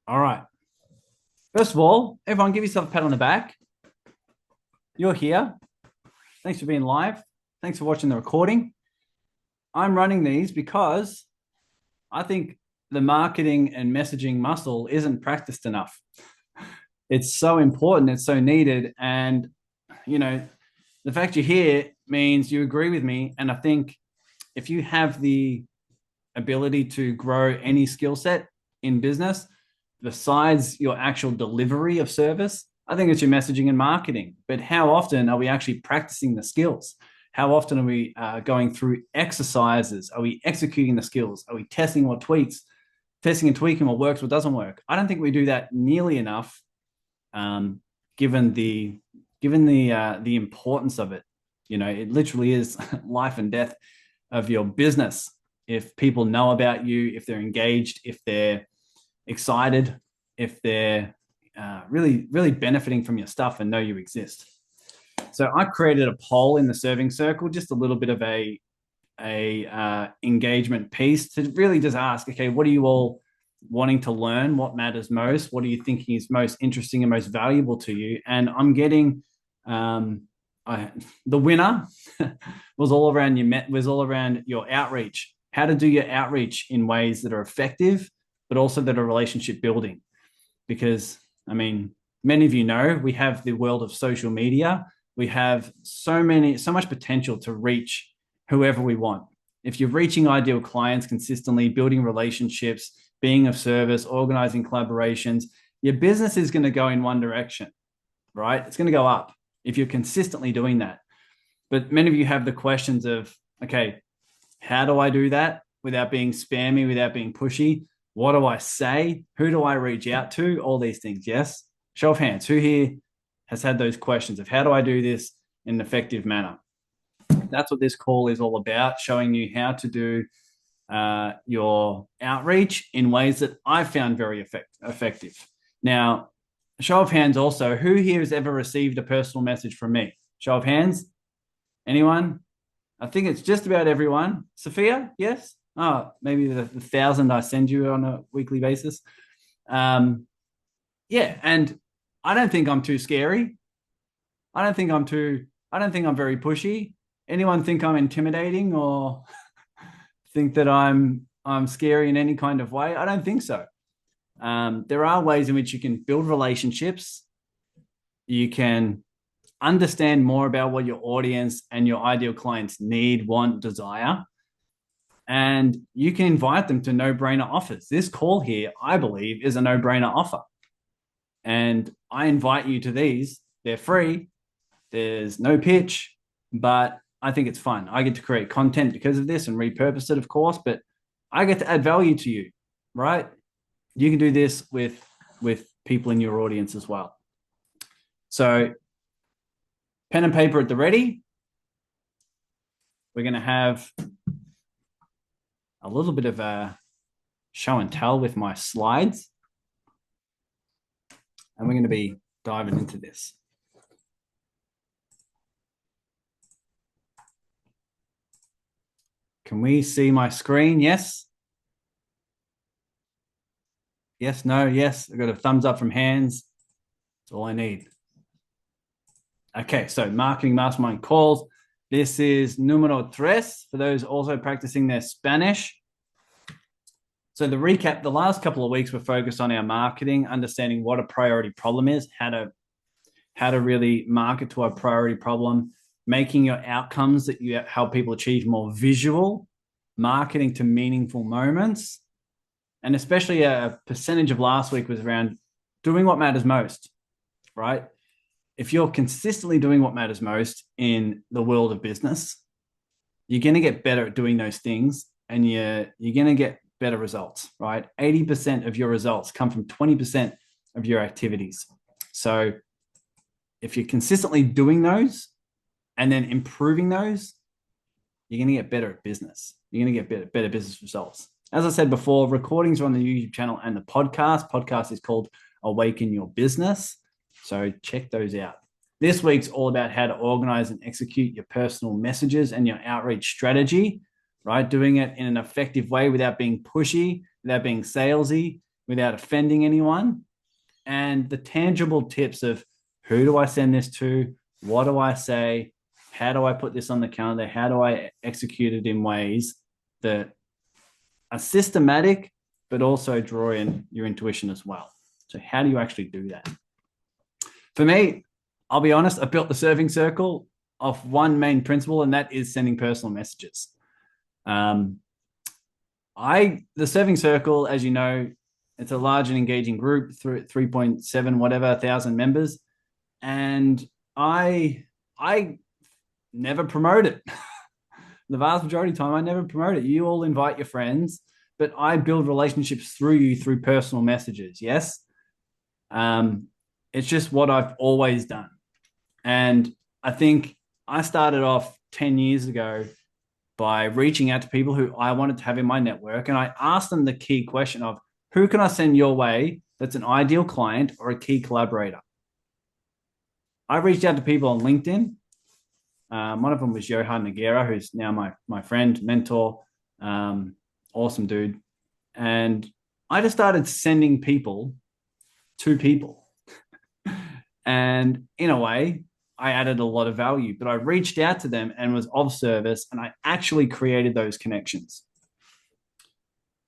All right. First of all, everyone give yourself a pat on the back. You're here. Thanks for being live. Thanks for watching the recording. I'm running these because I think the marketing and messaging muscle isn't practiced enough. It's so important. It's so needed. And, you know, the fact you're here means you agree with me. And I think if you have the ability to grow any skill set in business, besides your actual delivery of service, I think it's your messaging and marketing. But how often are we actually practicing the skills? How often are we going through exercises? Are we executing the skills? Are we testing what tweaks, testing and tweaking what works, what doesn't work? I don't think we do that nearly enough, um, given the importance of it. You know, it literally is life and death of your business. If people know about you, if they're engaged, if they're excited, if they're really benefiting from your stuff and know you exist. So I created a poll in the serving circle, just a little bit of a engagement piece to really just ask, okay, what are you all wanting to learn? What matters most? What are you thinking is most interesting and most valuable to you? And I'm getting the winner was all around your outreach, how to do your outreach in ways that are effective, but also that are relationship building. Because, I mean, many of you know we have the world of social media. We have so much potential to reach whoever we want. If you're reaching ideal clients consistently, building relationships, being of service, organizing collaborations, your business is going to go in one direction, right? It's going to go up if you're consistently doing that. But many of you have the questions of, okay, how do I do that without being spammy, without being pushy? What do I say? Who do I reach out to? All these things. Yes. Show of hands. Who here has had those questions of how do I do this in an effective manner? That's what this call is all about, showing you how to do your outreach in ways that I found very effective. Now, show of hands also, who here has ever received a personal message from me? Show of hands. Anyone? I think it's just about everyone. Sophia, yes? Oh, maybe the 1,000 I send you on a weekly basis. Yeah, and I don't think I'm too scary. I don't think I'm very pushy. Anyone think I'm intimidating or think that I'm scary in any kind of way? I don't think so. There are ways in which you can build relationships. You can understand more about what your audience and your ideal clients need, want, desire, and you can invite them to no-brainer offers. This call here, I believe, is a no-brainer offer. And I invite you to these. They're free. There's no pitch, but I think it's fun. I get to create content because of this and repurpose it, of course, but I get to add value to you, right? You can do this with people in your audience as well. So pen and paper at the ready. We're going to have a little bit of a show and tell with my slides. And we're going to be diving into this. Can we see my screen? Yes. Yes, no, yes. I've got a thumbs up from hands. That's all I need. Okay, so Marketing Mastermind calls. This is numero tres for those also practicing their Spanish. So the recap, the last couple of weeks were focused on our marketing, understanding what a priority problem is, how to really market to a priority problem, making your outcomes that you help people achieve more visual, marketing to meaningful moments. And especially a percentage of last week was around doing what matters most, right? If you're consistently doing what matters most in the world of business, you're going to get better at doing those things and you're going to get better results, right? 80% of your results come from 20% of your activities. So if you're consistently doing those and then improving those, you're going to get better at business. You're going to get better business results. As I said before, recordings are on the YouTube channel and the podcast. Podcast is called Awaken Your Business. So check those out. This week's all about how to organize and execute your personal messages and your outreach strategy, right? Doing it in an effective way without being pushy, without being salesy, without offending anyone, and the tangible tips of who do I send this to? What do I say? How do I put this on the calendar? How do I execute it in ways that are systematic, but also draw in your intuition as well? So how do you actually do that? For me, I'll be honest, I built the serving circle off one main principle, and that is sending personal messages. The serving circle, as you know, it's a large and engaging group, 3.7 whatever thousand members, and I never promote it. The vast majority of the time, I never promote it. You all invite your friends, but I build relationships through you through personal messages. Yes, it's just what I've always done, and I think I started off 10 years ago by reaching out to people who I wanted to have in my network. And I asked them the key question of who can I send your way that's an ideal client or a key collaborator? I reached out to people on LinkedIn. One of them was Johan Noguera, who's now my friend, mentor, awesome dude. And I just started sending people to people. And in a way, I added a lot of value, but I reached out to them and was of service, and I actually created those connections.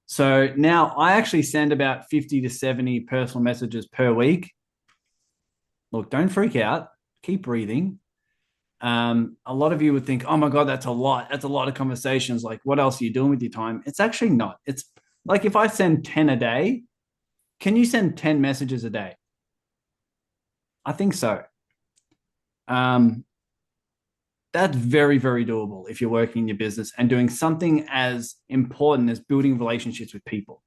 So now I actually send about 50 to 70 personal messages per week. Look, don't freak out. Keep breathing. A lot of you would think, oh my God, that's a lot. That's a lot of conversations. Like, what else are you doing with your time? It's actually not. It's like if I send 10 a day, can you send 10 messages a day? I think so. That's very, very doable if you're working in your business and doing something as important as building relationships with people.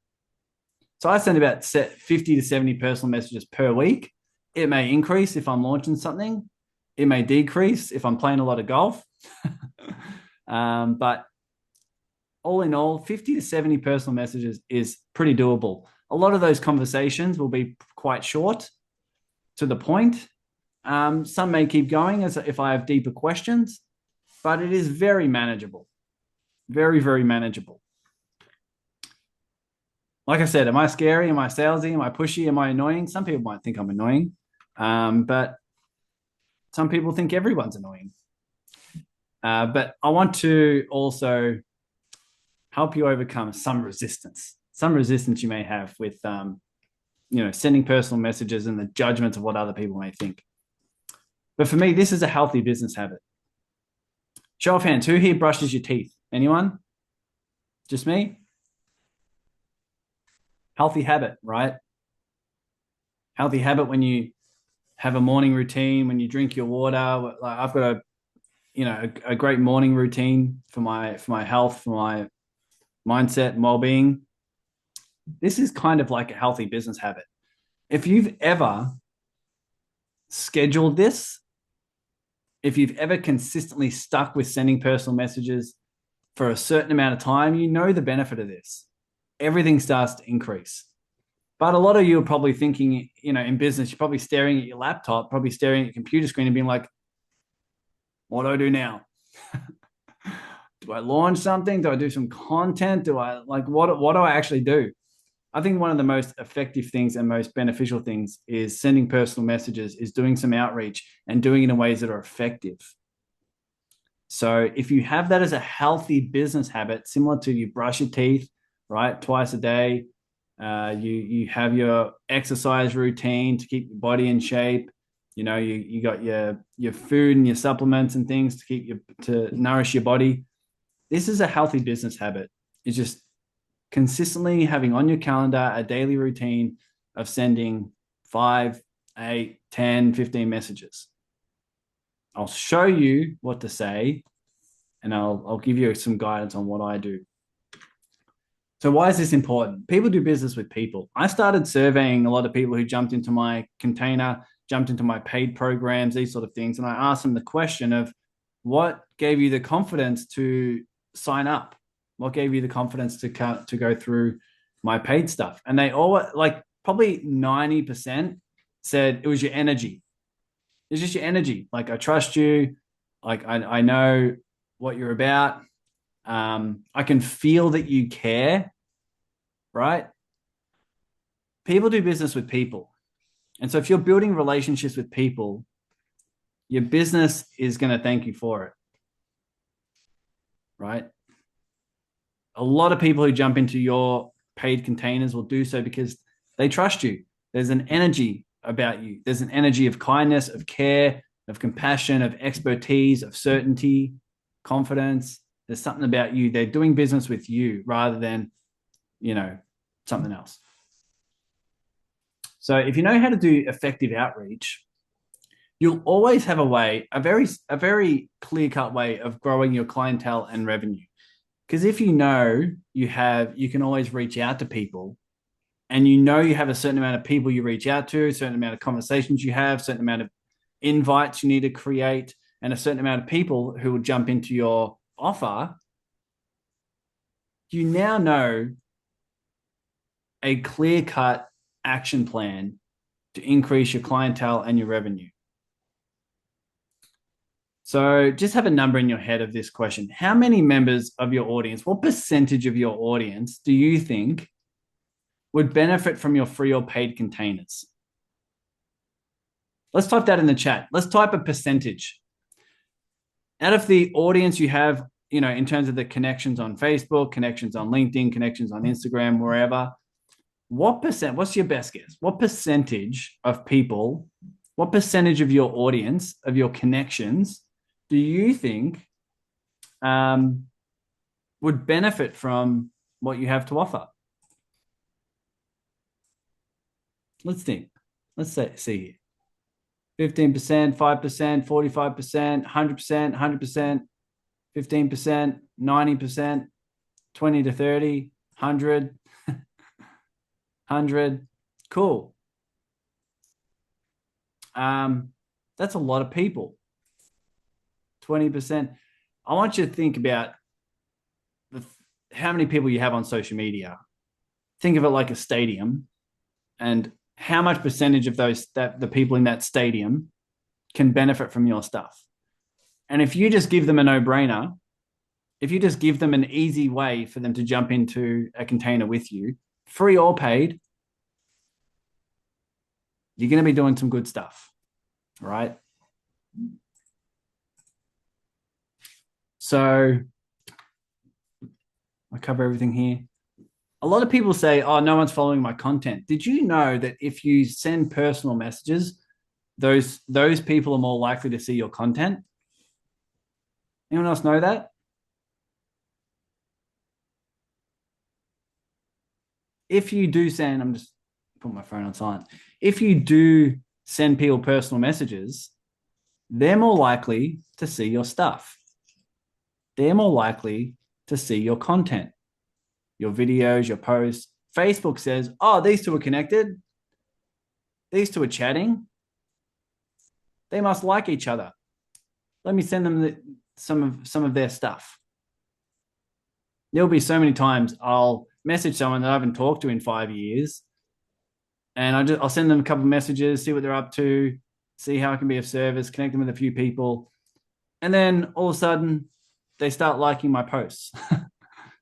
So I send about 50 to 70 personal messages per week. It may increase if I'm launching something. It may decrease if I'm playing a lot of golf. But all in all, 50 to 70 personal messages is pretty doable. A lot of those conversations will be quite short, to the point. Some may keep going as if I have deeper questions, but it is very manageable. Very, very manageable. Like I said, am I scary? Am I salesy? Am I pushy? Am I annoying? Some people might think I'm annoying, but some people think everyone's annoying. But I want to also help you overcome some resistance you may have with, sending personal messages and the judgments of what other people may think. But for me, this is a healthy business habit. Show of hands, who here brushes your teeth? Anyone? Just me? Healthy habit, right? Healthy habit when you have a morning routine, when you drink your water. Like I've got a great morning routine for my health, for my mindset and well-being. This is kind of like a healthy business habit. If you've ever scheduled this, if you've ever consistently stuck with sending personal messages for a certain amount of time, you know the benefit of this. Everything starts to increase. But a lot of you are probably thinking, in business, you're probably staring at your laptop, probably staring at your computer screen and being like, what do I do now? Do I launch something? Do I do some content? What do I actually do? I think one of the most effective things and most beneficial things is sending personal messages, is doing some outreach and doing it in ways that are effective. So if you have that as a healthy business habit, similar to you brush your teeth, right, twice a day, you have your exercise routine to keep your body in shape. You got your food and your supplements and things to nourish your body. This is a healthy business habit. It's just consistently having on your calendar a daily routine of sending 5, 8, 10, 15 messages. I'll show you what to say, and I'll give you some guidance on what I do. So why is this important? People do business with people. I started surveying a lot of people who jumped into my container, jumped into my paid programs, these sort of things. And I asked them the question of what gave you the confidence to sign up? What gave you the confidence to go through my paid stuff? And they all, like, probably 90% said it was your energy. It's just your energy. Like, I trust you. Like, I know what you're about. I can feel that you care, right? People do business with people. And so if you're building relationships with people, your business is going to thank you for it. Right? A lot of people who jump into your paid containers will do so because they trust you. There's an energy about you. There's an energy of kindness, of care, of compassion, of expertise, of certainty, confidence. There's something about you. They're doing business with you rather than, something else. So if you know how to do effective outreach, you'll always have a very clear-cut way of growing your clientele and revenue. Because if you know you can always reach out to people, and you have a certain amount of people you reach out to, a certain amount of conversations you have, a certain amount of invites you need to create, and a certain amount of people who will jump into your offer, you now know a clear-cut action plan to increase your clientele and your revenue. So just have a number in your head of this question. How many members of your audience, what percentage of your audience do you think would benefit from your free or paid containers? Let's type that in the chat. Let's type a percentage. Out of the audience you have, in terms of the connections on Facebook, connections on LinkedIn, connections on Instagram, wherever, what's your best guess? What percentage of people, what percentage of your audience, of your connections, do you think would benefit from what you have to offer? Let's think. Let's see here. 15%, 5%, 45%, 100%, 100%, 15%, 90%, 20 to 30, 100, 100. Cool. That's a lot of people. 20%. I want you to think about how many people you have on social media. Think of it like a stadium, and how much percentage of the people in that stadium can benefit from your stuff. And if you just give them a no-brainer, if you just give them an easy way for them to jump into a container with you, free or paid, you're going to be doing some good stuff, right? So I cover everything here. A lot of people say, oh, no one's following my content. Did you know that if you send personal messages, those people are more likely to see your content? Anyone else know that? If you do send, I'm just putting my phone on silent. If you do send people personal messages, they're more likely to see your stuff. They're more likely to see your content, your videos, your posts. Facebook says, oh, these two are connected. These two are chatting. They must like each other. Let me send them some of their stuff. There'll be so many times I'll message someone that I haven't talked to in 5 years, and I'll send them a couple of messages, see what they're up to, see how I can be of service, connect them with a few people, and then all of a sudden they start liking my posts.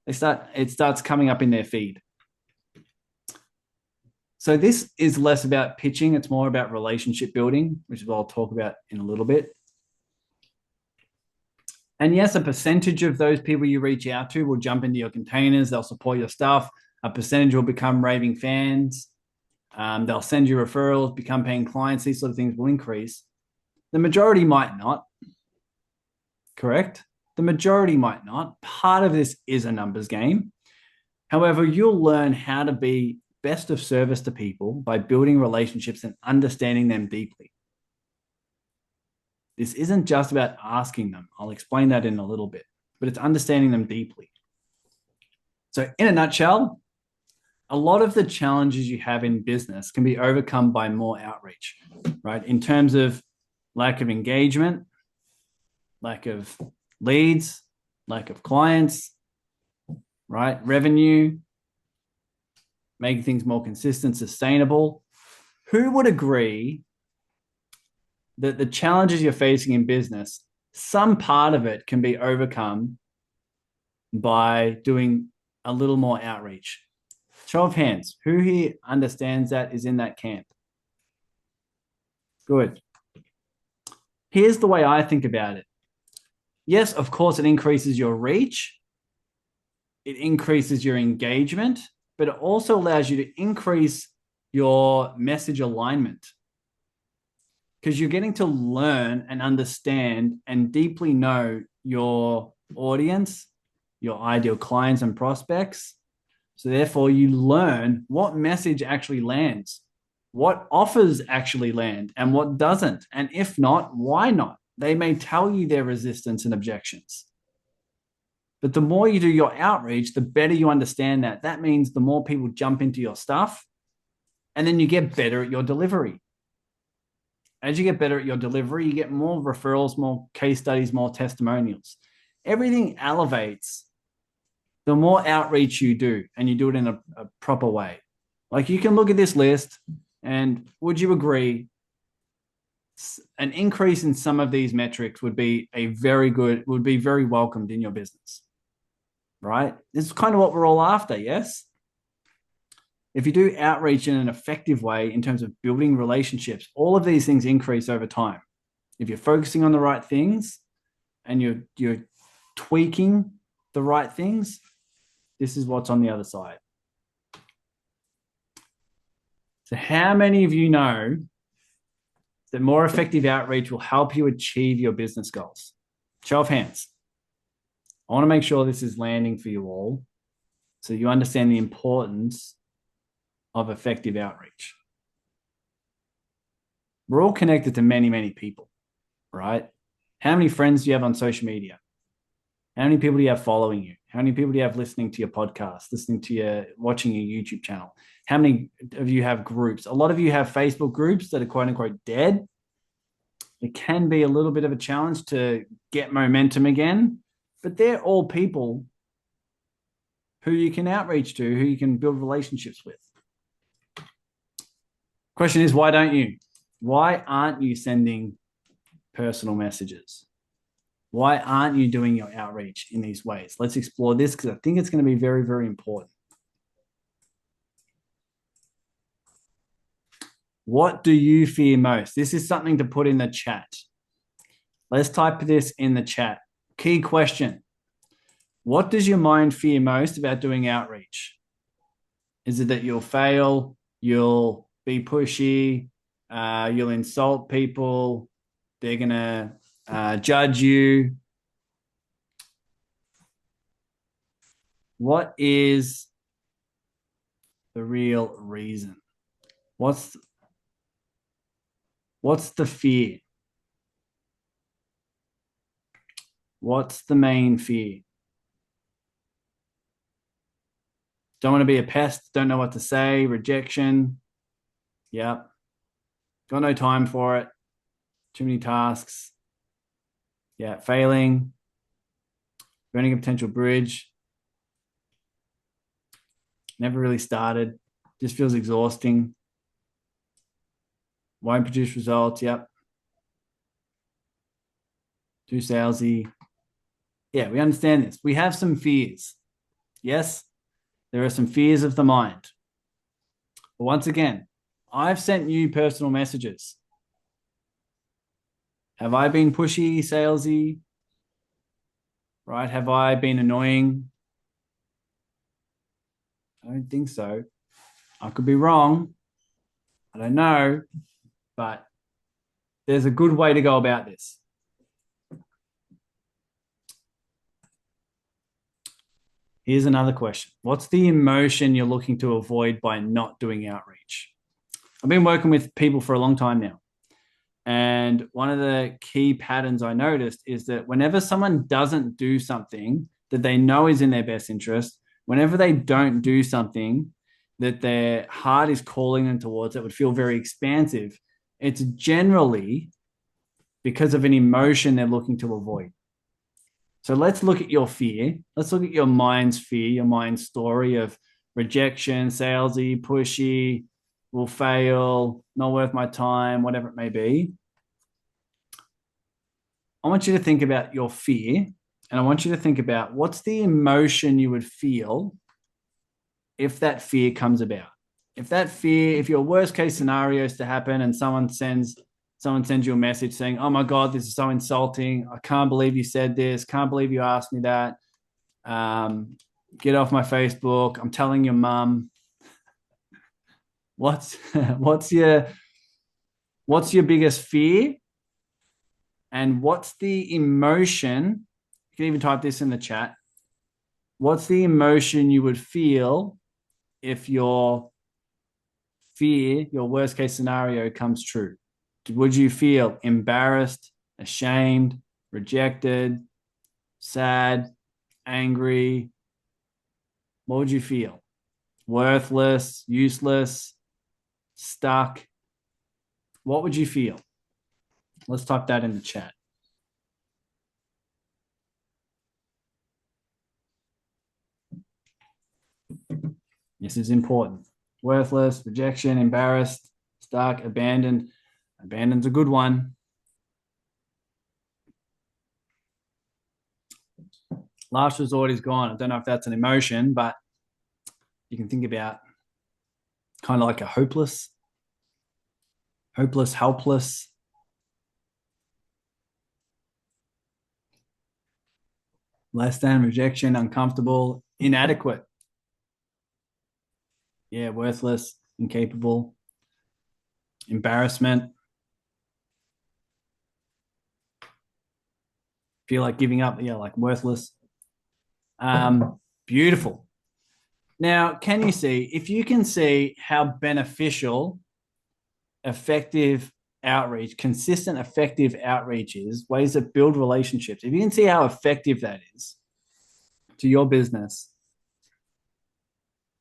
It starts coming up in their feed. So this is less about pitching. It's more about relationship building, which is what I'll talk about in a little bit. And yes, a percentage of those people you reach out to will jump into your containers. They'll support your stuff. A percentage will become raving fans. They'll send you referrals, become paying clients. These sort of things will increase. The majority might not. Correct? The majority might not. Part of this is a numbers game. However, you'll learn how to be best of service to people by building relationships and understanding them deeply. This isn't just about asking them. I'll explain that in a little bit, but it's understanding them deeply. So in a nutshell, a lot of the challenges you have in business can be overcome by more outreach, right? In terms of lack of engagement, lack of leads, lack of clients, right? Revenue, making things more consistent, sustainable. Who would agree that the challenges you're facing in business, some part of it can be overcome by doing a little more outreach? Show of hands. Who here understands that, is in that camp? Good. Here's the way I think about it. Yes, of course, it increases your reach. It increases your engagement, but it also allows you to increase your message alignment because you're getting to learn and understand and deeply know your audience, your ideal clients and prospects. So therefore, you learn what message actually lands, what offers actually land, and what doesn't. And if not, why not? They may tell you their resistance and objections. But the more you do your outreach, the better you understand that. That means the more people jump into your stuff, and then you get better at your delivery. As you get better at your delivery, you get more referrals, more case studies, more testimonials. Everything elevates the more outreach you do, and you do it in a proper way. Like, you can look at this list, and would you agree an increase in some of these metrics would be very welcomed in your business, right? This is kind of what we're all after, yes? If you do outreach in an effective way in terms of building relationships, all of these things increase over time. If you're focusing on the right things and you're tweaking the right things, this is what's on the other side. So how many of you know that more effective outreach will help you achieve your business goals? Show of hands. I want to make sure this is landing for you all so you understand the importance of effective outreach. We're all connected to many, many people, right? How many friends do you have on social media? How many people do you have following you? How many people do you have listening to your podcast, watching your YouTube channel? How many of you have groups? A lot of you have Facebook groups that are quote unquote dead. It can be a little bit of a challenge to get momentum again, but they're all people who you can outreach to, who you can build relationships with. Question is, why don't you? Why aren't you sending personal messages? Why aren't you doing your outreach in these ways? Let's explore this because I think it's going to be very, very important. What do you fear most? This is something to put in the chat. Let's type this in the chat. Key question. What does your mind fear most about doing outreach? Is it that you'll fail? You'll be pushy? You'll insult people? They're going to judge you? What is the real reason? What's the fear? What's the main fear? Don't want to be a pest, don't know what to say, rejection. Yep. Got no time for it. Too many tasks. Yeah, failing. Burning a potential bridge. Never really started. Just feels exhausting. Won't produce results. Yep. Too salesy. Yeah, we understand this. We have some fears. Yes, there are some fears of the mind. But once again, I've sent you personal messages. Have I been pushy, salesy? Right? Have I been annoying? I don't think so. I could be wrong. I don't know. But there's a good way to go about this. Here's another question. What's the emotion you're looking to avoid by not doing outreach? I've been working with people for a long time now. And one of the key patterns I noticed is that whenever someone doesn't do something that they know is in their best interest, whenever they don't do something that their heart is calling them towards that would feel very expansive, it's generally because of an emotion they're looking to avoid. So let's look at your fear. Let's look at your mind's fear, your mind's story of rejection, salesy, pushy, will fail, not worth my time, whatever it may be. I want you to think about your fear, and I want you to think about what's the emotion you would feel if that fear comes about. If your worst case scenario is to happen and someone sends you a message saying, "Oh my God, this is so insulting. I can't believe you said this. Can't believe you asked me that. Get off my Facebook. I'm telling your mum." What's what's your biggest fear? And what's the emotion? You can even type this in the chat. What's the emotion you would feel if your fear, your worst case scenario comes true? Would you feel embarrassed, ashamed, rejected, sad, angry? What would you feel? Worthless, useless, stuck? What would you feel? Let's type that in the chat. This is important. Worthless, rejection, embarrassed, stuck, abandoned. Abandoned's a good one. Last resort is gone. I don't know if that's an emotion, but you can think about kind of like a hopeless, helpless. Less than, rejection, uncomfortable, inadequate. Yeah, worthless, incapable, embarrassment. Feel like giving up. Yeah, like worthless. Beautiful. Now, can you see, if you can see how beneficial effective outreach, consistent effective outreach is, ways that build relationships, if you can see how effective that is to your business,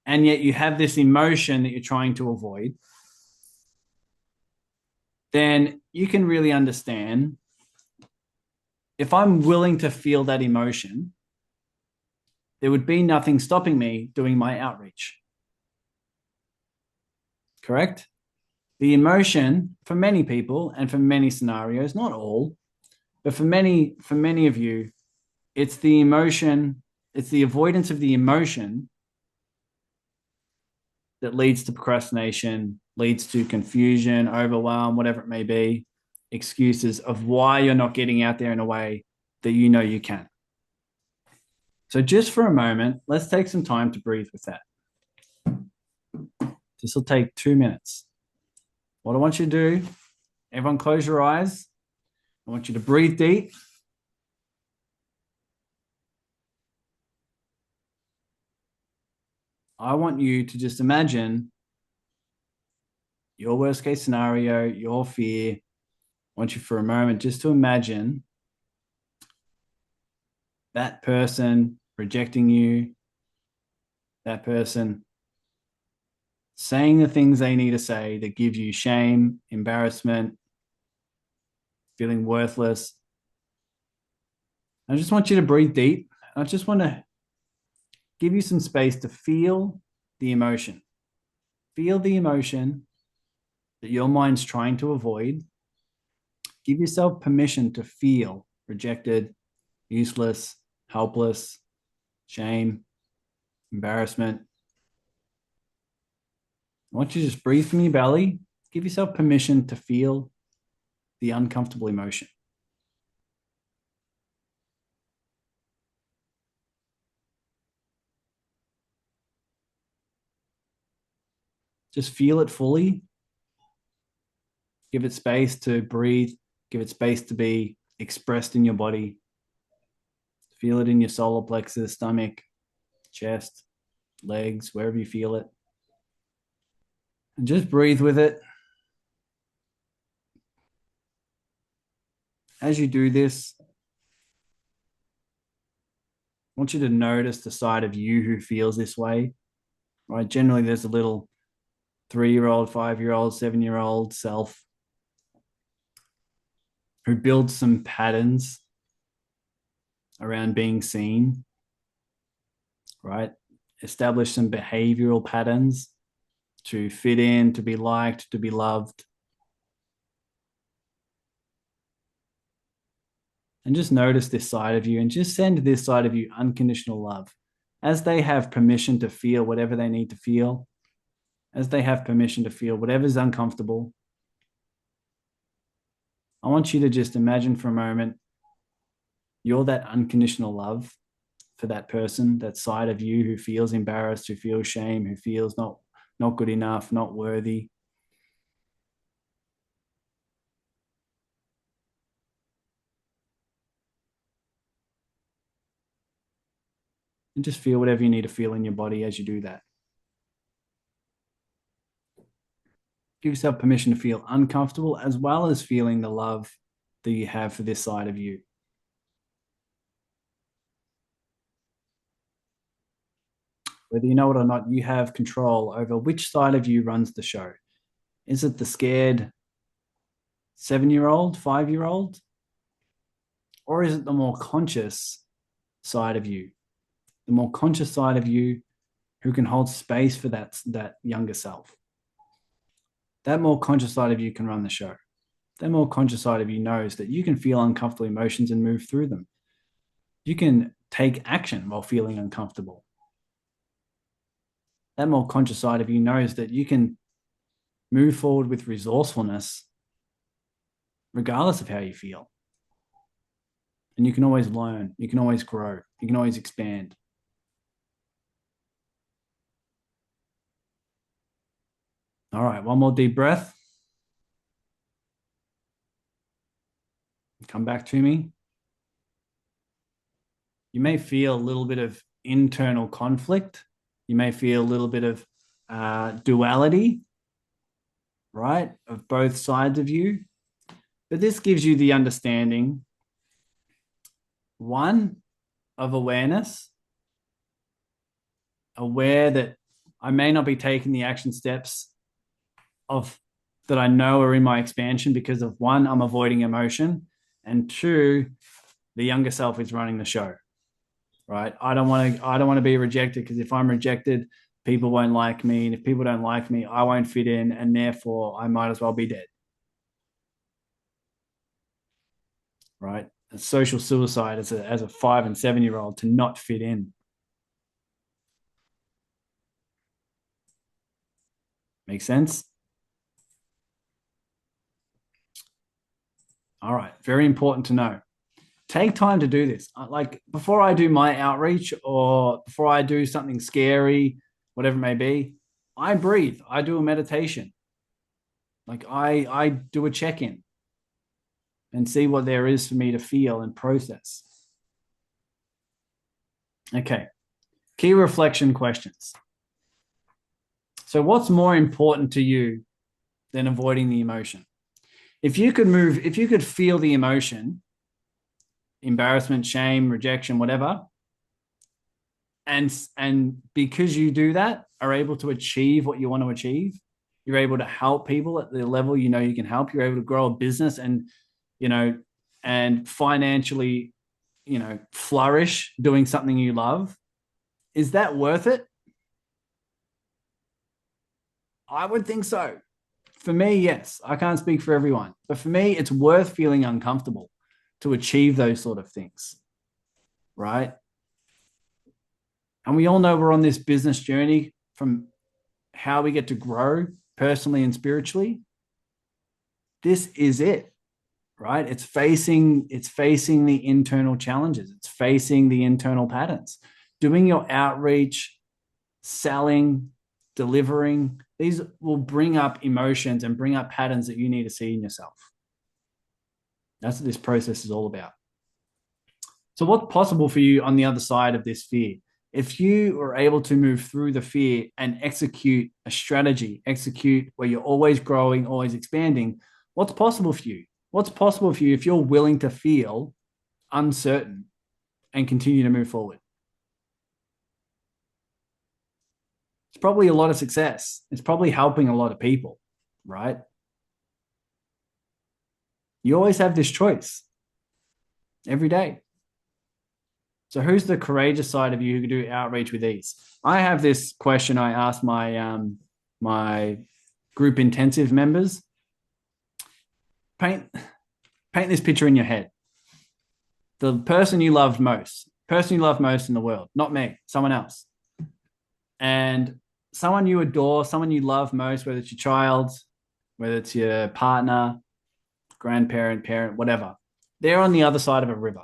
and yet you have this emotion that you're trying to avoid, then you can really understand, if I'm willing to feel that emotion, there would be nothing stopping me doing my outreach. Correct? The emotion for many people and for many scenarios, not all, but for many of you, it's the emotion, it's the avoidance of the emotion that leads to procrastination, leads to confusion, overwhelm, whatever it may be, excuses of why you're not getting out there in a way that you know you can. So just for a moment, let's take some time to breathe with that. This will take 2 minutes. What I want you to do, everyone close your eyes. I want you to breathe deep. I want you to just imagine your worst case scenario, your fear. I want you for a moment just to imagine that person rejecting you, that person saying the things they need to say that give you shame, embarrassment, feeling worthless. I just want you to breathe deep. I just want to give you some space to feel the emotion. Feel the emotion that your mind's trying to avoid. Give yourself permission to feel rejected, useless, helpless, shame, embarrassment. I want you to just breathe from your belly. Give yourself permission to feel the uncomfortable emotion. Just feel it fully. Give it space to breathe. Give it space to be expressed in your body. Feel it in your solar plexus, stomach, chest, legs, wherever you feel it. And just breathe with it. As you do this, I want you to notice the side of you who feels this way. Right? Generally, there's a little 3-year-old, 5-year-old, 7-year-old self who builds some patterns around being seen, right? Establish some behavioral patterns to fit in, to be liked, to be loved. And just notice this side of you and just send this side of you unconditional love. as they have permission to feel whatever they need to feel, as they have permission to feel whatever's uncomfortable, I want you to just imagine for a moment you're that unconditional love for that person, that side of you who feels embarrassed, who feels shame, who feels not good enough, not worthy. And just feel whatever you need to feel in your body as you do that. Give yourself permission to feel uncomfortable as well as feeling the love that you have for this side of you. Whether you know it or not, you have control over which side of you runs the show. Is it the scared 7-year-old, 5-year-old? Or is it the more conscious side of you? The more conscious side of you who can hold space for that younger self. That more conscious side of you can run the show. That more conscious side of you knows that you can feel uncomfortable emotions and move through them. You can take action while feeling uncomfortable. That more conscious side of you knows that you can move forward with resourcefulness regardless of how you feel. And you can always learn, you can always grow, you can always expand. All right, one more deep breath. Come back to me. You may feel a little bit of internal conflict. You may feel a little bit of duality, right, of both sides of you. But this gives you the understanding, one, of awareness, aware that I may not be taking the action steps of that I know are in my expansion because of, one, I'm avoiding emotion, and two, the younger self is running the show. Right? I don't want to be rejected, because if I'm rejected, people won't like me, and if people don't like me, I won't fit in, and therefore I might as well be dead. Right? It's social suicide as a 5 and 7-year-old to not fit in. Make sense? All right. Very important to know. Take time to do this. Like before I do my outreach or before I do something scary, whatever it may be, I breathe. I do a meditation. Like I do a check-in and see what there is for me to feel and process. Okay. Key reflection questions. So what's more important to you than avoiding the emotion? If you could feel the emotion, embarrassment, shame, rejection, whatever, and because you do that, are able to achieve what you want to achieve, you're able to help people at the level you know you can help, you're able to grow a business and financially, flourish doing something you love. Is that worth it? I would think so. For me, yes. I can't speak for everyone, but for me, it's worth feeling uncomfortable to achieve those sort of things, right? And we all know we're on this business journey from how we get to grow personally and spiritually. This is it, right? It's facing the internal challenges. It's facing the internal patterns. Doing your outreach, selling, delivering, these will bring up emotions and bring up patterns that you need to see in yourself. That's what this process is all about. So what's possible for you on the other side of this fear? If you are able to move through the fear and execute a strategy, execute where you're always growing, always expanding, what's possible for you? What's possible for you if you're willing to feel uncertain and continue to move forward? It's probably a lot of success. It's probably helping a lot of people, right? You always have this choice every day. So who's the courageous side of you who can do outreach with ease? I have this question I asked my group intensive members. Paint this picture in your head. The person you loved most, person you love most in the world, not me, someone else. And someone you adore, someone you love most, whether it's your child, whether it's your partner, grandparent, parent, whatever, they're on the other side of a river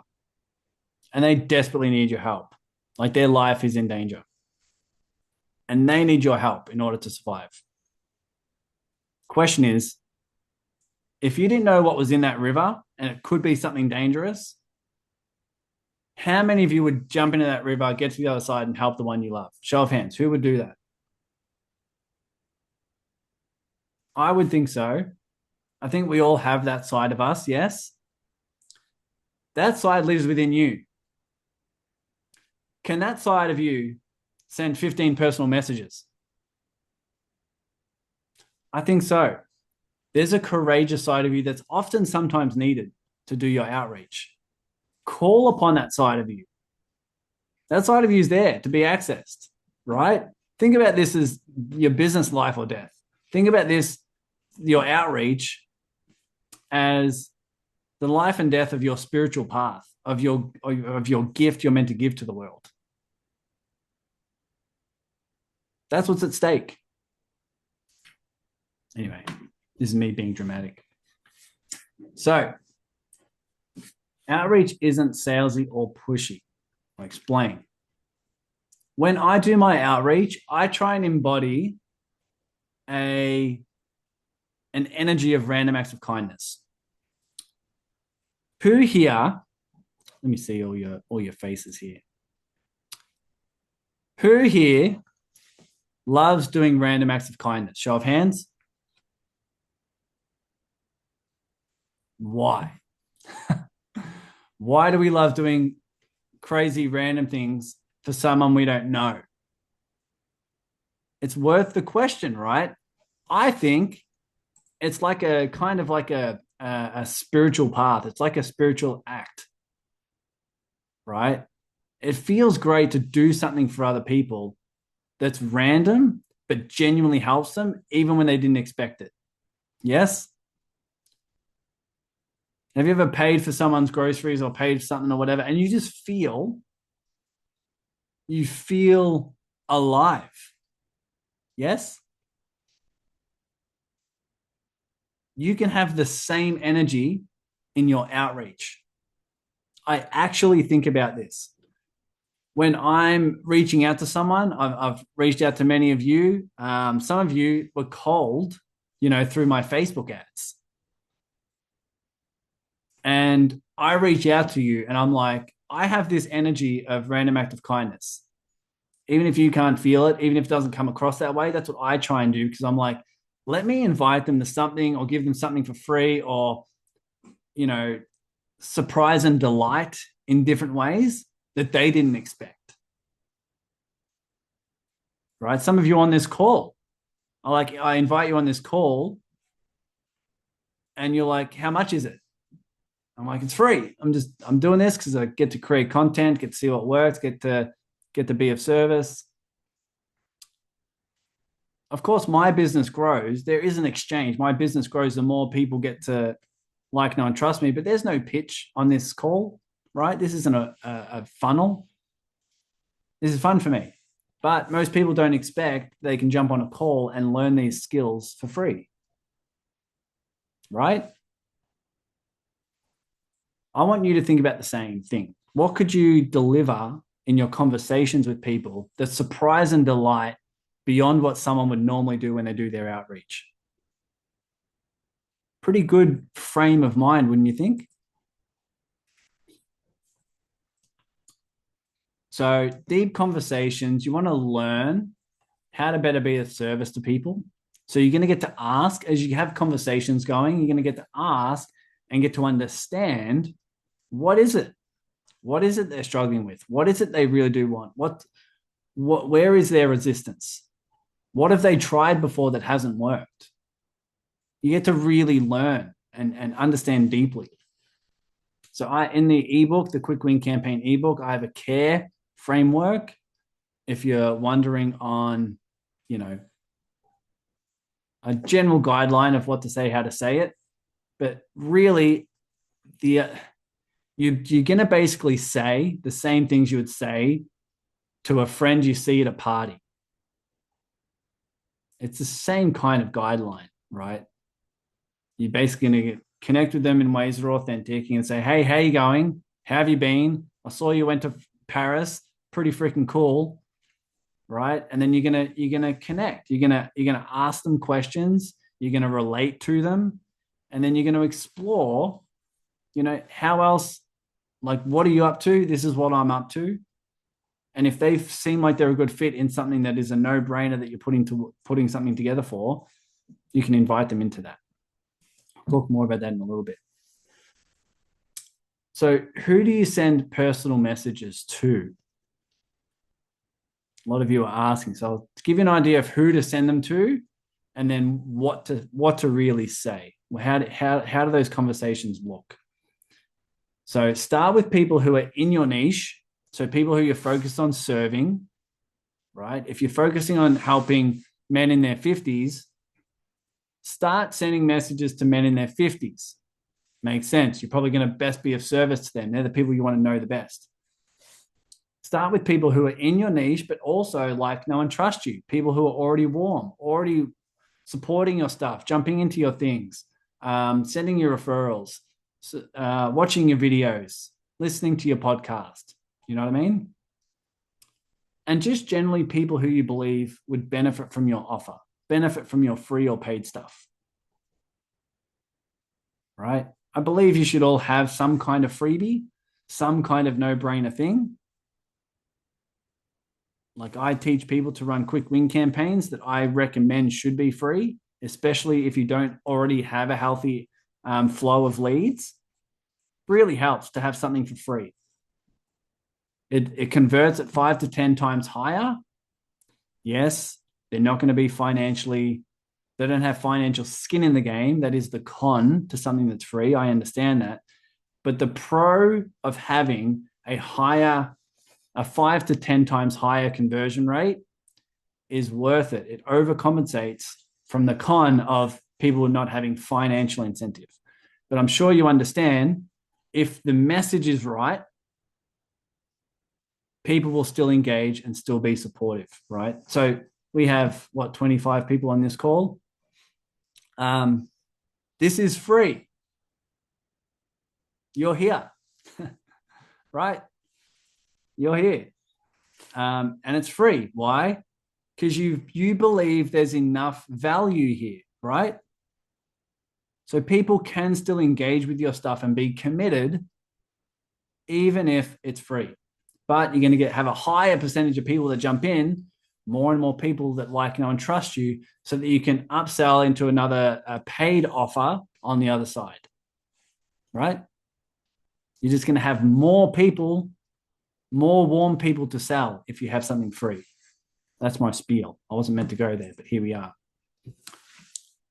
and they desperately need your help. Like their life is in danger and they need your help in order to survive. Question is, if you didn't know what was in that river and it could be something dangerous, how many of you would jump into that river, get to the other side and help the one you love? Show of hands. Who would do that? I would think so. I think we all have that side of us, yes? That side lives within you. Can that side of you send 15 personal messages? I think so. There's a courageous side of you that's often sometimes needed to do your outreach. Call upon that side of you. That side of you is there to be accessed, right? Think about this as your business life or death. Think about this, your outreach, as the life and death of your spiritual path, of your gift you're meant to give to the world. That's what's at stake. Anyway, this is me being dramatic. So, outreach isn't salesy or pushy. I'll explain. When I do my outreach, I try and embody an energy of random acts of kindness. Who here, let me see all your faces here. Who here loves doing random acts of kindness? Show of hands. Why? Why do we love doing crazy random things for someone we don't know? It's worth the question, right? I think it's like a kind of like a spiritual path. It's like a spiritual act, right? It feels great to do something for other people that's random, but genuinely helps them even when they didn't expect it. Yes? Have you ever paid for someone's groceries or paid for something or whatever, and you just feel alive? Yes? You can have the same energy in your outreach. I actually think about this. When I'm reaching out to someone, I've reached out to many of you. Some of you were cold, through my Facebook ads. And I reach out to you and I'm like, I have this energy of random act of kindness. Even if you can't feel it, even if it doesn't come across that way, that's what I try and do, because I'm like, let me invite them to something or give them something for free, or, surprise and delight in different ways that they didn't expect. Right? Some of you on this call, I invite you on this call and you're like, how much is it? I'm like, it's free. I'm doing this because I get to create content, get to see what works, get to be of service. Of course, my business grows. There is an exchange. My business grows the more people get to like, know, and trust me. But there's no pitch on this call, right? This isn't a funnel. This is fun for me. But most people don't expect they can jump on a call and learn these skills for free, right? I want you to think about the same thing. What could you deliver in your conversations with people that surprise and delight beyond what someone would normally do when they do their outreach? Pretty good frame of mind, wouldn't you think? So deep conversations, you want to learn how to better be of service to people. So you're going to get to ask, as you have conversations going, you're going to get to ask and get to understand, what is it? What is it they're struggling with? What is it they really do want? Where is their resistance? What have they tried before that hasn't worked? You get to really learn and understand deeply. So in the ebook, the Quick Win Campaign ebook, I have a care framework. If you're wondering on, a general guideline of what to say, how to say it, but really You're going to basically say the same things you would say to a friend you see at a party. It's the same kind of guideline, right? You're basically going to connect with them in ways that are authentic and say, hey, how you going? How have you been? I saw you went to Paris. Pretty freaking cool, right? And then you're gonna connect. You're gonna ask them questions. You're gonna relate to them, and then you're gonna explore. How else? Like, what are you up to? This is what I'm up to. And if they seem like they're a good fit in something that is a no-brainer that you're putting something together for, you can invite them into that. I'll talk more about that in a little bit. So, who do you send personal messages to? A lot of you are asking. So, I'll give you an idea of who to send them to, and then what to really say. How do those conversations look? So, start with people who are in your niche. So, people who you're focused on serving, right? If you're focusing on helping men in their 50s, start sending messages to men in their 50s. Makes sense. You're probably going to best be of service to them. They're the people you want to know the best. Start with people who are in your niche, but also like, know and trust you. People who are already warm, already supporting your stuff, jumping into your things, sending you referrals, watching your videos, listening to your podcast. You know what I mean? And just generally people who you believe would benefit from your offer, benefit from your free or paid stuff. Right? I believe you should all have some kind of freebie, some kind of no-brainer thing. Like, I teach people to run quick win campaigns that I recommend should be free, especially if you don't already have a healthy flow of leads. Really helps to have something for free. It converts at 5 to 10 times higher. Yes, they're not going to be they don't have financial skin in the game. That is the con to something that's free. I understand that. But the pro of having a 5 to 10 times higher conversion rate is worth it. It overcompensates from the con of people not having financial incentive. But I'm sure you understand, if the message is right, people will still engage and still be supportive, right? So we have, 25 people on this call. This is free. You're here, right? You're here. And it's free. Why? Because you believe there's enough value here, right? So people can still engage with your stuff and be committed, even if it's free. But you're going to have a higher percentage of people that jump in, more and more people that like, know, and trust you, so that you can upsell into another paid offer on the other side, right? You're just going to have more people, more warm people to sell if you have something free. That's my spiel. I wasn't meant to go there, but here we are.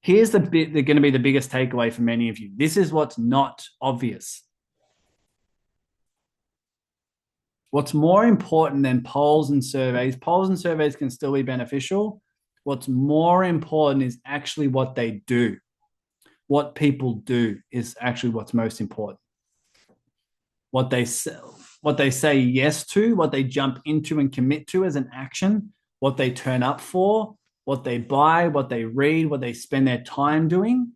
Here's the bit that's going to be the biggest takeaway for many of you. This is what's not obvious. What's more important than polls and surveys can still be beneficial. What's more important is actually what they do. What people do is actually what's most important. What they say yes to, what they jump into and commit to as an action, what they turn up for, what they buy, what they read, what they spend their time doing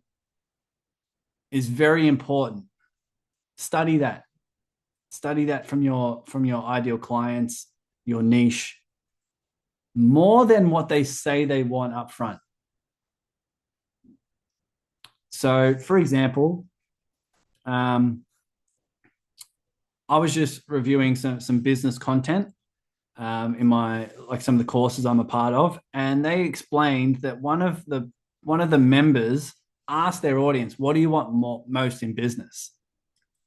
is very important. Study that. Study that from your ideal clients, your niche, more than what they say they want up front. So, for example, I was just reviewing some business content in my, like, some of the courses I'm a part of, and they explained that one of the members asked their audience, "What do you want most in business?"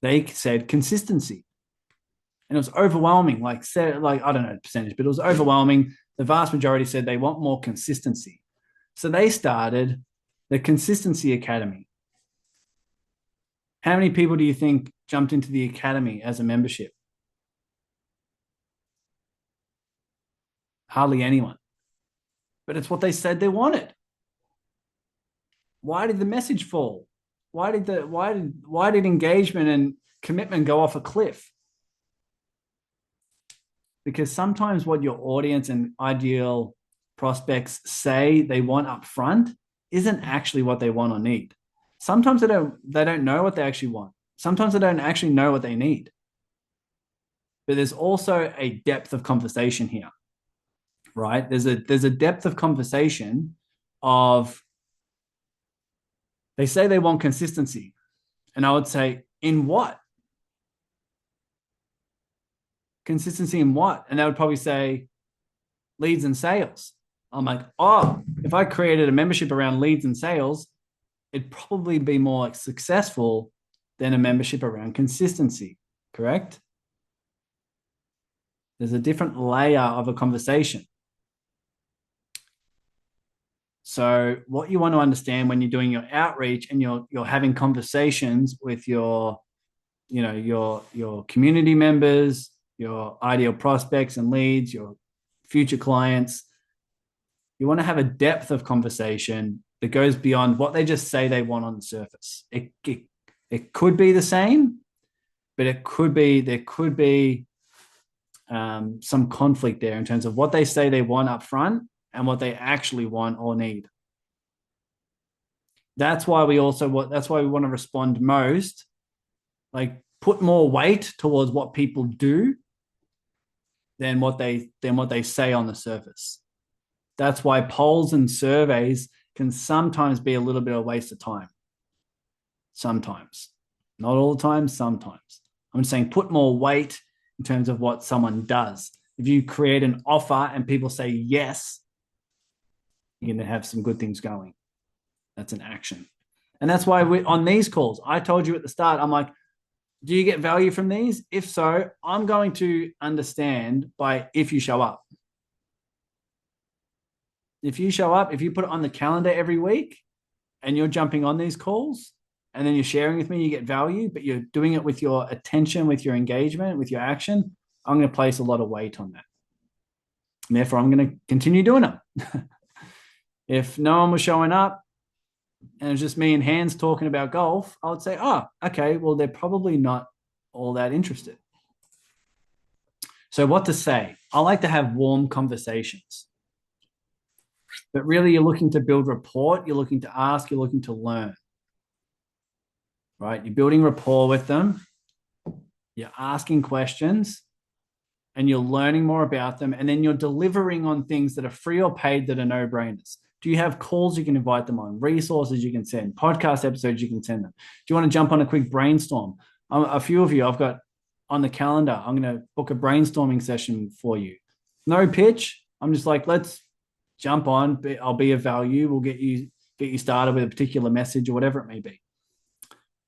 They said consistency, and it was overwhelming. Like I don't know the percentage, but it was overwhelming. The vast majority said they want more consistency, so they started the Consistency Academy. How many people do you think jumped into the academy as a membership? Hardly anyone. But it's what they said they wanted. Why did the message fall? why did engagement and commitment go off a cliff? Because sometimes what your audience and ideal prospects say they want up front isn't actually what they want or need. Sometimes they don't know what they actually want. Sometimes they don't actually know what they need. But there's also a depth of conversation here, right? There's a depth of conversation of they say they want consistency. And I would say, in what? Consistency in what? And they would probably say leads and sales. I'm like, oh, if I created a membership around leads and sales, it'd probably be more successful than a membership around consistency, correct? There's a different layer of a conversation. So what you want to understand when you're doing your outreach and you're having conversations with your community members, your ideal prospects and leads, your future clients, you want to have a depth of conversation that goes beyond what they just say they want on the surface. It could be the same, but there could be some conflict there in terms of what they say they want up front and what they actually want or need. That's why we want to respond most, like put more weight towards what people do than what they say on the surface. That's why polls and surveys can sometimes be a little bit of a waste of time. Sometimes. Not all the time, sometimes. I'm saying put more weight in terms of what someone does. If you create an offer and people say yes, you're going to have some good things going. That's an action. And that's why on these calls, I told you at the start, I'm like, do you get value from these? If so, I'm going to understand by if you show up. If you show up, if you put it on the calendar every week and you're jumping on these calls and then you're sharing with me, you get value, but you're doing it with your attention, with your engagement, with your action, I'm going to place a lot of weight on that. And therefore, I'm going to continue doing them. If no one was showing up and it was just me and Hans talking about golf, I would say, oh, okay, well, they're probably not all that interested. So what to say? I like to have warm conversations. But really, you're looking to build rapport, you're looking to ask, you're looking to learn. Right? You're building rapport with them, you're asking questions, and you're learning more about them. And then you're delivering on things that are free or paid that are no-brainers. Do you have calls you can invite them on, resources you can send, podcast episodes you can send them? Do you want to jump on a quick brainstorm? A few of you I've got on the calendar. I'm going to book a brainstorming session for you. No pitch. I'm just like, let's jump on. I'll be of value. We'll get you started with a particular message or whatever it may be.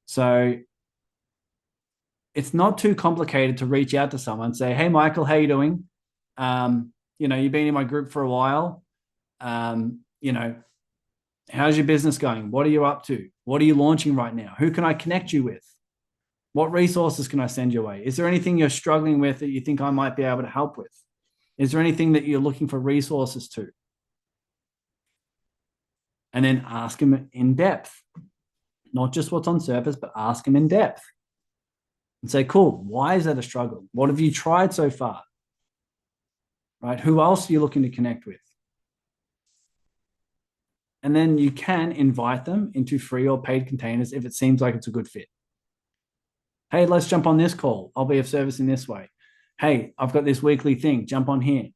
So it's not too complicated to reach out to someone and say, hey, Michael, how you doing? You've been in my group for a while. How's your business going? What are you up to? What are you launching right now? Who can I connect you with? What resources can I send your way? Is there anything you're struggling with that you think I might be able to help with? Is there anything that you're looking for resources to? And then ask them in depth, not just what's on surface, but ask them in depth and say, cool, why is that a struggle? What have you tried so far? Right? Who else are you looking to connect with? And then you can invite them into free or paid containers if it seems like it's a good fit. Hey, let's jump on this call. I'll be of service in this way. Hey, I've got this weekly thing. Jump on here.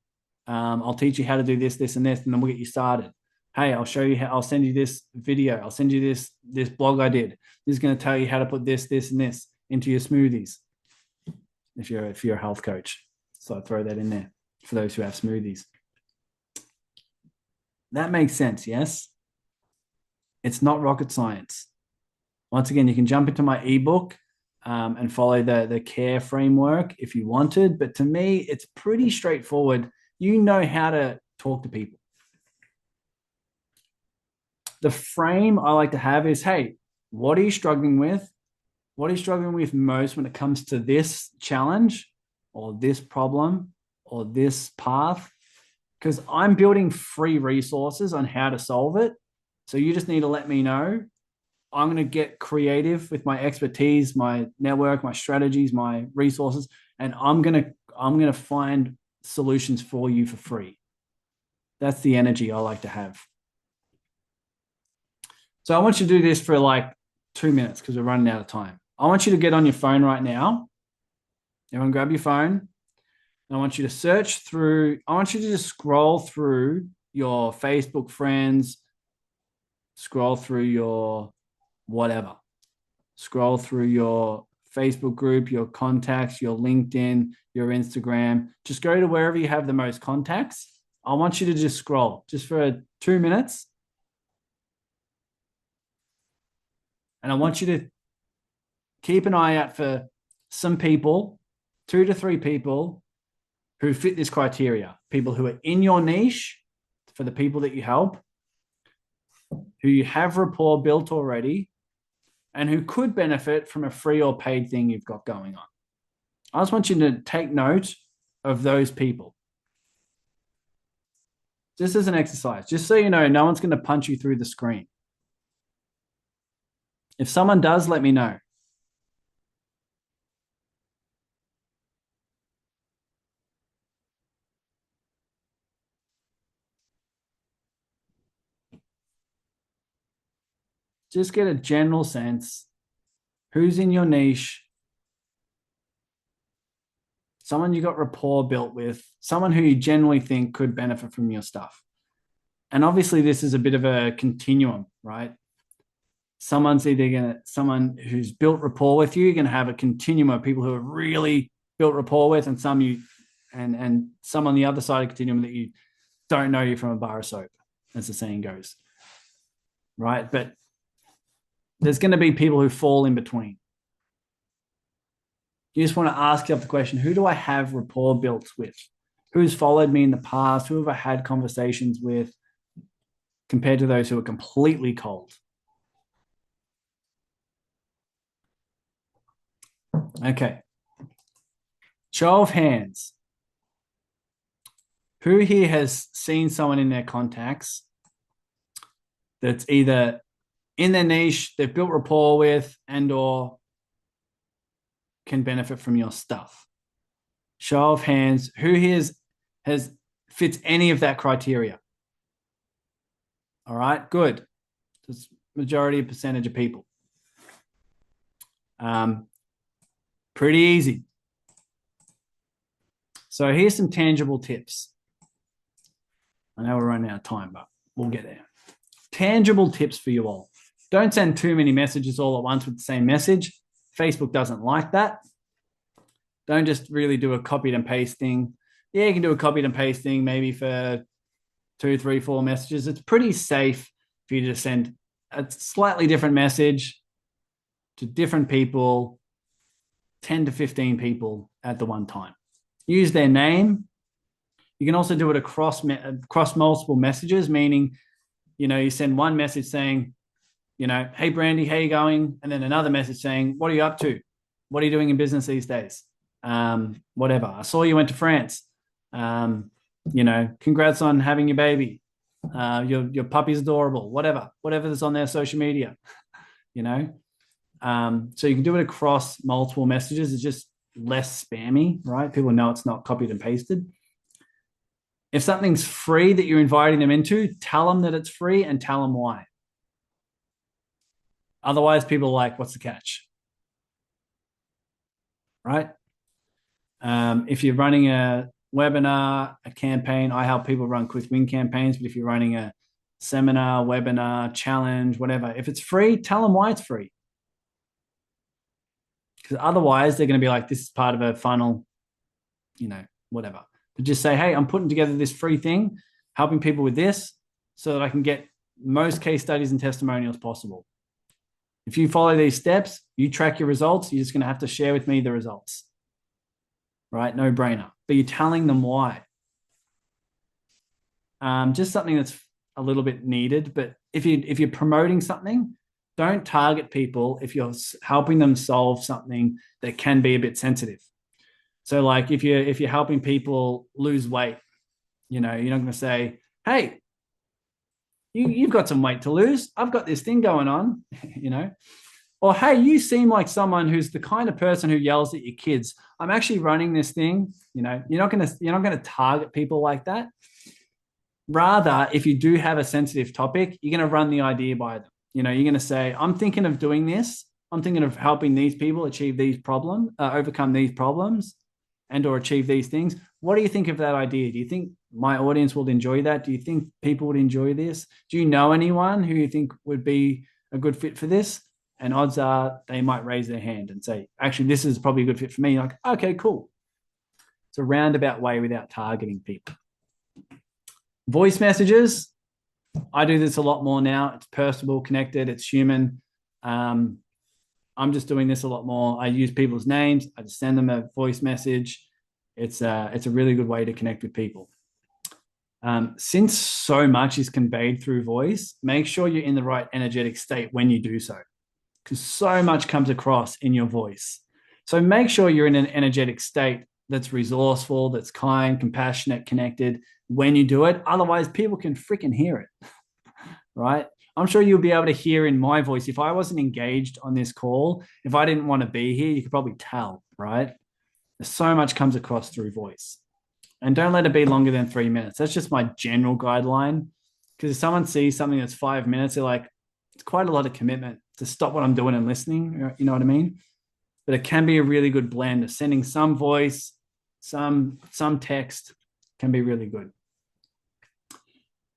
I'll teach you how to do this, this, and this, and then we'll get you started. Hey, I'll show you how. I'll send you this video. I'll send you this blog I did. This is going to tell you how to put this, and this into your smoothies. If you're a health coach, so I throw that in there for those who have smoothies. That makes sense, yes? It's not rocket science. Once again, you can jump into my ebook and follow the care framework if you wanted. But to me, it's pretty straightforward. You know how to talk to people. The frame I like to have is, hey, what are you struggling with? What are you struggling with most when it comes to this challenge or this problem or this path? Because I'm building free resources on how to solve it. So you just need to let me know I'm going to get creative with my expertise, my network, my strategies, my resources, and I'm going to find solutions for you for free. That's the energy I like to have. So I want you to do this for like 2 minutes because we're running out of time. I want you to get on your phone right now. Everyone grab your phone. And I want you to search through, I want you to just scroll through your Facebook friends, scroll through your whatever, scroll through your Facebook group, your contacts, your LinkedIn, your Instagram. Just go to wherever you have the most contacts. I want you to just scroll just for 2 minutes. And I want you to keep an eye out for some people, 2 to 3 people who fit this criteria, people who are in your niche for the people that you help, who you have rapport built already, and who could benefit from a free or paid thing you've got going on. I just want you to take note of those people. Just as an exercise, just so you know, no one's going to punch you through the screen. If someone does, let me know. Just get a general sense. Who's in your niche? Someone you got rapport built with, someone who you generally think could benefit from your stuff. And obviously, this is a bit of a continuum, right? Someone who's built rapport with you, you're going to have a continuum of people who are really built rapport with, and and some on the other side of the continuum that you don't know you from a bar of soap, as the saying goes, right? But there's going to be people who fall in between. You just want to ask yourself the question, who do I have rapport built with? Who's followed me in the past? Who have I had conversations with compared to those who are completely cold? Okay. Show of hands. Who here has seen someone in their contacts that's either in their niche, they've built rapport with, and or can benefit from your stuff? Show of hands. Who here has fits any of that criteria? All right, good. It's majority percentage of people. Pretty easy. So here's some tangible tips. I know we're running out of time, but we'll get there. Tangible tips for you all. Don't send too many messages all at once with the same message. Facebook doesn't like that. Don't just really do a copied and paste thing. Yeah, you can do a copied and paste thing maybe for 2, 3, 4 messages. It's pretty safe for you to send a slightly different message to different people, 10 to 15 people at the one time. Use their name. You can also do it across multiple messages, meaning, you send one message saying, hey, Brandy, how you going? And then another message saying, what are you up to? What are you doing in business these days? Whatever. I saw you went to France. Congrats on having your baby. Your puppy's adorable. Whatever that's on their social media, So you can do it across multiple messages. It's just less spammy, right? People know it's not copied and pasted. If something's free that you're inviting them into, tell them that it's free and tell them why. Otherwise, people are like, what's the catch? Right? If you're running a webinar, a campaign, I help people run quick win campaigns. But if you're running a seminar, webinar, challenge, whatever, if it's free, tell them why it's free. Because otherwise, they're going to be like, this is part of a funnel, whatever. But just say, hey, I'm putting together this free thing, helping people with this so that I can get most case studies and testimonials possible. If you follow these steps, you track your results, you're just going to have to share with me the results. Right? No brainer. But you're telling them why. Just something that's a little bit needed. But if you're promoting something, don't target people if you're helping them solve something that can be a bit sensitive. So like if you're helping people lose weight, you're not going to say, hey, You've got some weight to lose. I've got this thing going on, you know. Or, hey, you seem like someone who's the kind of person who yells at your kids. I'm actually running this thing. You know, you're not gonna target people like that. Rather, if you do have a sensitive topic, you're going to run the idea by them. You know, you're going to say, I'm thinking of doing this. I'm thinking of helping these people achieve these problems, overcome these problems, and or achieve these things. What do you think of that idea? Do you think my audience will enjoy that? Do you think people would enjoy this? Do you know anyone who you think would be a good fit for this? And odds are they might raise their hand and say, actually, this is probably a good fit for me. You're like, okay, cool. It's a roundabout way without targeting people. Voice messages. I do this a lot more now. It's personable, connected, it's human. I'm just doing this a lot more. I use people's names. I just send them a voice message. It's a really good way to connect with people. Since so much is conveyed through voice, make sure you're in the right energetic state when you do so, because so much comes across in your voice. So make sure you're in an energetic state that's resourceful, that's kind, compassionate, connected when you do it. Otherwise, people can freaking hear it, right? I'm sure you'll be able to hear in my voice. If I wasn't engaged on this call, if I didn't want to be here, you could probably tell, right? So much comes across through voice. And don't let it be longer than 3 minutes. That's just my general guideline. Because if someone sees something that's 5 minutes, they're like, it's quite a lot of commitment to stop what I'm doing and listening. You know what I mean? But it can be a really good blend of sending some voice, some text can be really good.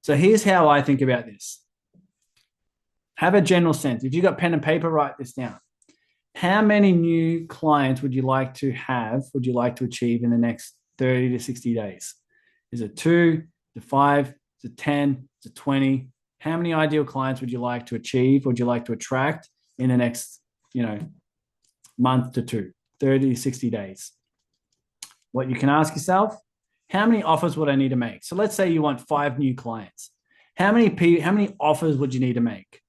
So here's how I think about this. Have a general sense. If you've got pen and paper, write this down. How many new clients would you like to have, would you like to achieve in the next 30 to 60 days? Is it 2 to 5? Is it 10? Is it 20? How many ideal clients would you like to achieve? Would you like to attract in the next, month to 2, 30 to 60 days? What you can ask yourself, how many offers would I need to make? So let's say you want 5 new clients. How many offers would you need to make?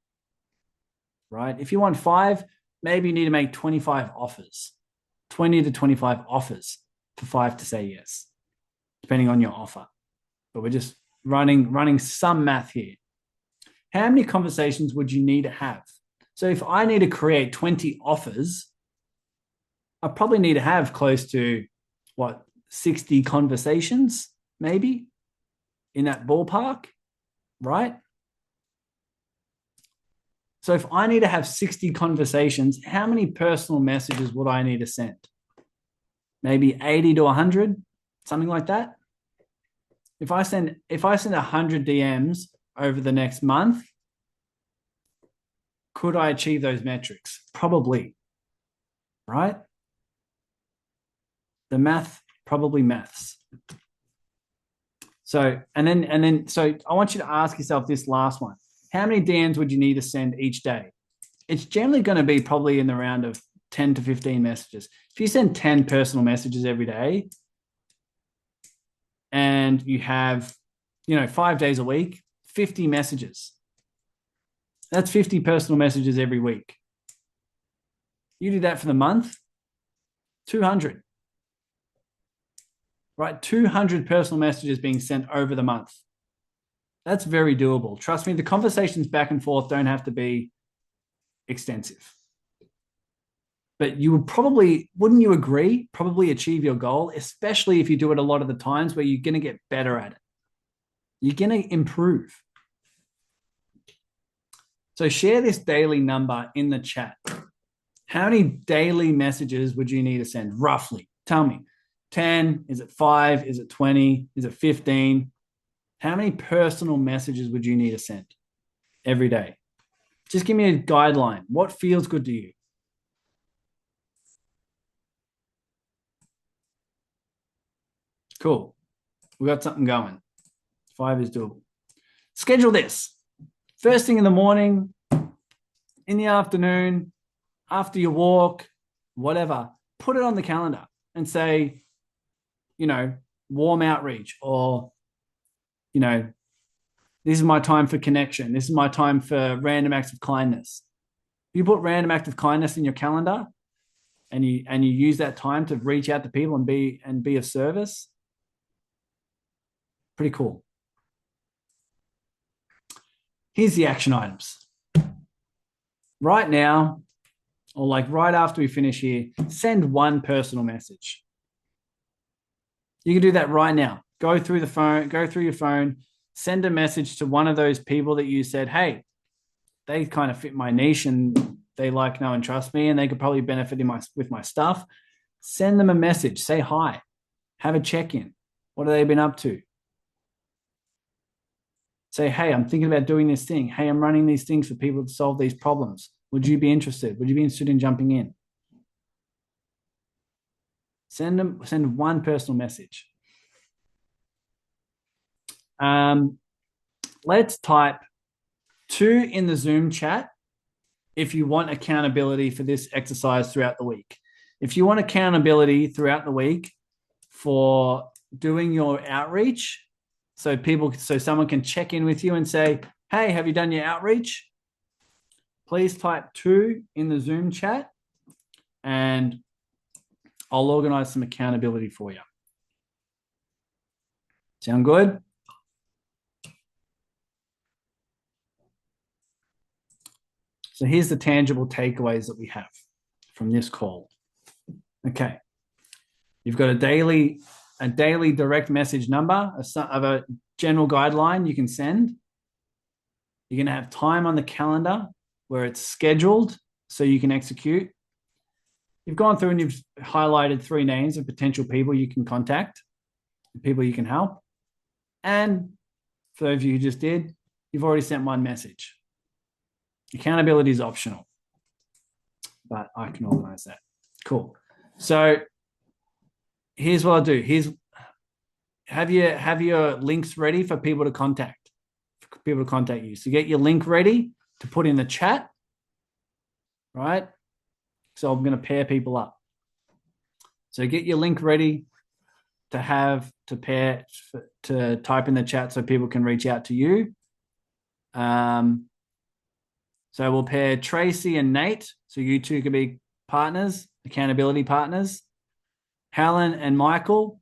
Right? If you want 5, maybe you need to make 25 offers, 20 to 25 offers for 5 to say yes, depending on your offer. But we're just running some math here. How many conversations would you need to have? So if I need to create 20 offers, I probably need to have close to 60 conversations, maybe in that ballpark, right? So if I need to have 60 conversations, how many personal messages would I need to send? Maybe 80 to 100, something like that. If I send 100 DMs over the next month, could I achieve those metrics? Probably, right? The math probably maths. So, so I want you to ask yourself this last one. How many DMs would you need to send each day? It's generally going to be probably in the round of 10 to 15 messages. If you send 10 personal messages every day and you have, 5 days a week, 50 messages. That's 50 personal messages every week. You do that for the month, 200. Right? 200 personal messages being sent over the month. That's very doable. Trust me, the conversations back and forth don't have to be extensive. But you would probably, wouldn't you agree, probably achieve your goal, especially if you do it a lot of the times where you're going to get better at it. You're going to improve. So share this daily number in the chat. How many daily messages would you need to send, roughly? Tell me. 10? Is it 5? Is it 20? Is it 15? How many personal messages would you need to send every day? Just give me a guideline. What feels good to you? Cool. We got something going. 5 is doable. Schedule this. First thing in the morning, in the afternoon, after your walk, whatever, put it on the calendar and say, warm outreach, or, this is my time for connection. This is my time for random acts of kindness. You put random act of kindness in your calendar and you use that time to reach out to people and be of service. Pretty cool. here's the action items. Right now, or like right after we finish here, send one personal message. You can do that right now. Go through your phone, send a message to one of those people that you said, hey, they kind of fit my niche and they like, know, and trust me, and they could probably benefit with my stuff. Send them a message. Say hi. Have a check-in. What have they been up to? Say, hey, I'm thinking about doing this thing. Hey, I'm running these things for people to solve these problems. Would you be interested? Would you be interested in jumping in? Send one personal message. Let's type 2 in the Zoom chat if you want accountability for this exercise throughout the week. If you want accountability throughout the week for doing your outreach, so someone can check in with you and say, hey, have you done your outreach? Please type 2 in the Zoom chat and I'll organize some accountability for you. Sound good? So here's the tangible takeaways that we have from this call. Okay. You've got a daily direct message number of a general guideline you can send. You're going to have time on the calendar where it's scheduled so you can execute. You've gone through and you've highlighted 3 names of potential people you can contact, people you can help. And for those of you who just did, you've already sent one message. Accountability is optional, but I can organize that. Cool. So here's what I'll do. Have your links ready for people to contact you. So get your link ready to put in the chat, right? So I'm going to pair people up. So get your link ready to type in the chat so people can reach out to you. So we'll pair Tracy and Nate. So you two can be partners, accountability partners. Helen and Michael,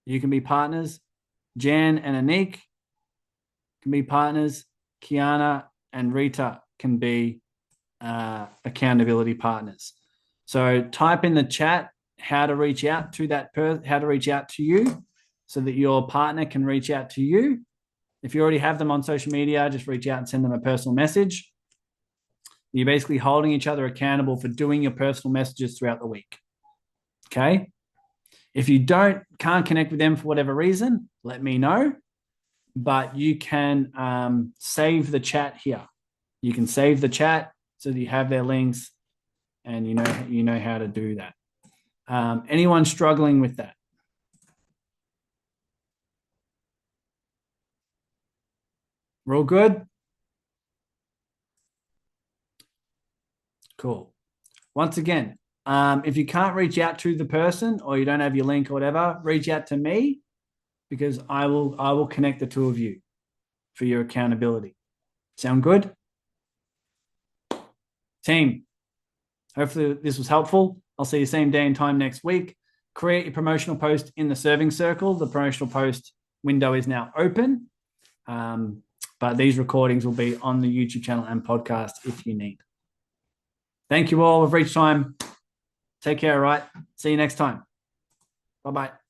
you can be partners. Jan and Anik can be partners. Kiana and Rita can be accountability partners. So type in the chat how to reach out to how to reach out to you so that your partner can reach out to you. If you already have them on social media, just reach out and send them a personal message. You're basically holding each other accountable for doing your personal messages throughout the week. Okay. If you can't connect with them for whatever reason, let me know. But you can save the chat here. You can save the chat so that you have their links and you know how to do that. Anyone struggling with that? We're all good? Cool. Once again, if you can't reach out to the person or you don't have your link or whatever, reach out to me because I will connect the 2 of you for your accountability. Sound good? Team, hopefully this was helpful. I'll see you same day and time next week. Create your promotional post in the serving circle. The promotional post window is now open. But these recordings will be on the YouTube channel and podcast if you need. Thank you all. We've reached time. Take care, all right? See you next time. Bye-bye.